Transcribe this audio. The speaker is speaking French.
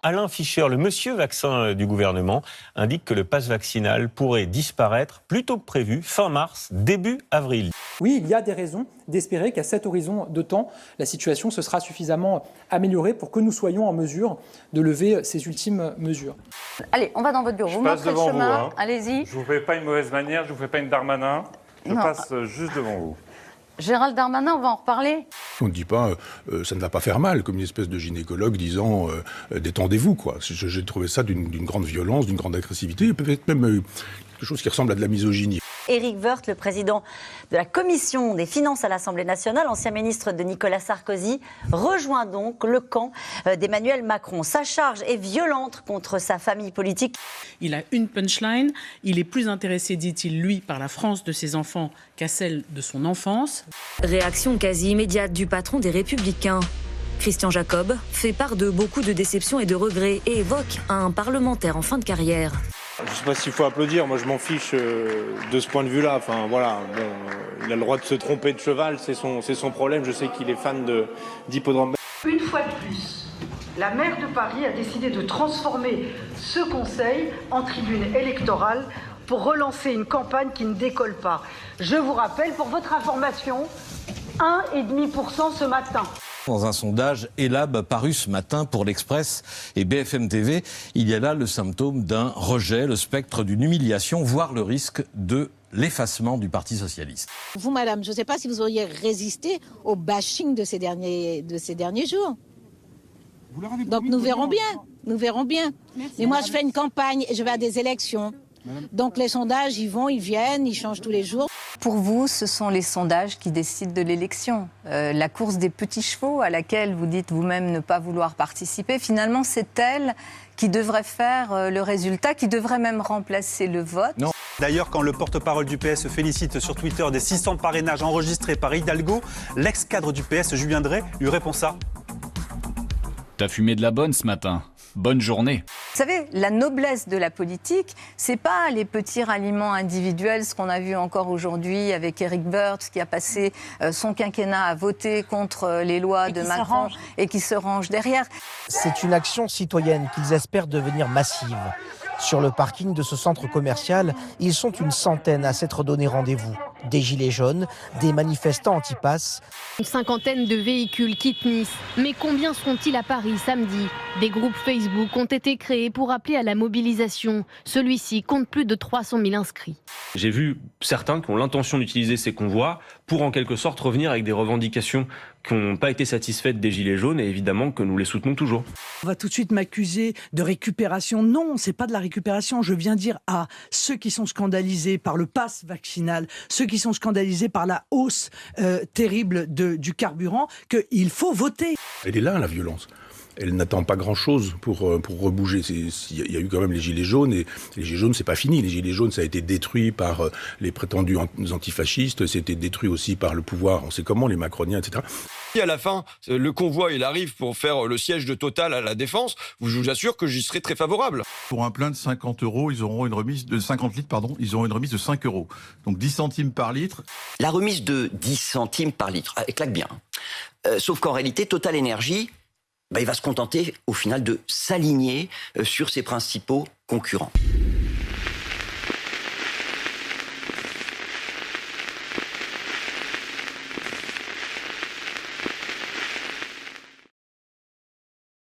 Alain Fischer, le monsieur vaccin du gouvernement, indique que le pass vaccinal pourrait disparaître plus tôt que prévu, fin mars, début avril. Oui, il y a des raisons d'espérer qu'à cet horizon de temps, la situation se sera suffisamment améliorée pour que nous soyons en mesure de lever ces ultimes mesures. Allez, on va dans votre bureau. Vous montrez le chemin. Allez-y. Je ne vous fais pas une mauvaise manière, je ne vous fais pas une Darmanin. Je passe juste devant vous. Gérald Darmanin, on va en reparler. On ne dit pas ça ne va pas faire mal, comme une espèce de gynécologue disant détendez-vous, quoi. J'ai trouvé ça d'une grande violence, d'une grande agressivité, peut-être même quelque chose qui ressemble à de la misogynie. Éric Woerth, le président de la Commission des finances à l'Assemblée nationale, ancien ministre de Nicolas Sarkozy, rejoint donc le camp d'Emmanuel Macron. Sa charge est violente contre sa famille politique. Il a une punchline. Il est plus intéressé, dit-il, lui, par la France de ses enfants qu'à celle de son enfance. Réaction quasi immédiate du patron des Républicains. Christian Jacob fait part de beaucoup de déceptions et de regrets et évoque un parlementaire en fin de carrière. Je ne sais pas s'il faut applaudir, moi je m'en fiche de ce point de vue-là. Enfin voilà, il a le droit de se tromper de cheval, c'est son problème. Je sais qu'il est fan d'hippodrome. Une fois de plus, la maire de Paris a décidé de transformer ce conseil en tribune électorale pour relancer une campagne qui ne décolle pas. Je vous rappelle, pour votre information, 1,5% ce matin. Dans un sondage Elab paru ce matin pour l'Express et BFM TV, il y a là le symptôme d'un rejet, le spectre d'une humiliation, voire le risque de l'effacement du Parti socialiste. Vous, madame, je ne sais pas si vous auriez résisté au bashing de ces derniers jours. Donc nous verrons bien. Mais moi, je fais une campagne et je vais à des élections. Donc les sondages, ils vont, ils viennent, ils changent tous les jours. Pour vous, ce sont les sondages qui décident de l'élection. La course des petits chevaux à laquelle vous dites vous-même ne pas vouloir participer, finalement, c'est elle qui devrait faire le résultat, qui devrait même remplacer le vote. Non. D'ailleurs, quand le porte-parole du PS se félicite sur Twitter des 600 parrainages enregistrés par Hidalgo, l'ex-cadre du PS, Julien Drey, lui répond ça. T'as fumé de la bonne ce matin. Bonne journée. Vous savez, la noblesse de la politique, c'est pas les petits ralliements individuels, ce qu'on a vu encore aujourd'hui avec Éric Woerth qui a passé son quinquennat à voter contre les lois de Macron et qui se range derrière. C'est une action citoyenne qu'ils espèrent devenir massive. Sur le parking de ce centre commercial, ils sont une centaine à s'être donné rendez-vous. Des gilets jaunes, des manifestants anti-pass. Une cinquantaine de véhicules quittent Nice. Mais combien seront-ils à Paris samedi ? Des groupes Facebook ont été créés pour appeler à la mobilisation. Celui-ci compte plus de 300 000 inscrits. J'ai vu certains qui ont l'intention d'utiliser ces convois pour en quelque sorte revenir avec des revendications qui n'ont pas été satisfaites des Gilets jaunes et évidemment que nous les soutenons toujours. On va tout de suite m'accuser de récupération. Non, c'est pas de la récupération. Je viens dire à ceux qui sont scandalisés par le pass vaccinal, ceux qui sont scandalisés par la hausse terrible du carburant, qu'il faut voter. Elle est là, la violence. Elle n'attend pas grand-chose pour rebouger. Il y a eu quand même les Gilets jaunes, et les Gilets jaunes, c'est pas fini. Les Gilets jaunes, ça a été détruit par les prétendus antifascistes, c'était détruit aussi par le pouvoir, on sait comment, les macroniens, etc. Si à la fin, le convoi, il arrive pour faire le siège de Total à la Défense, je vous assure que j'y serai très favorable. Pour un plein de 50 €, ils auront une remise de 50 litres, ils auront une remise de 5 €. Donc 10 centimes par litre. La remise de 10 centimes par litre, elle claque bien. Sauf qu'en réalité, Total Énergie, il va se contenter au final de s'aligner sur ses principaux concurrents.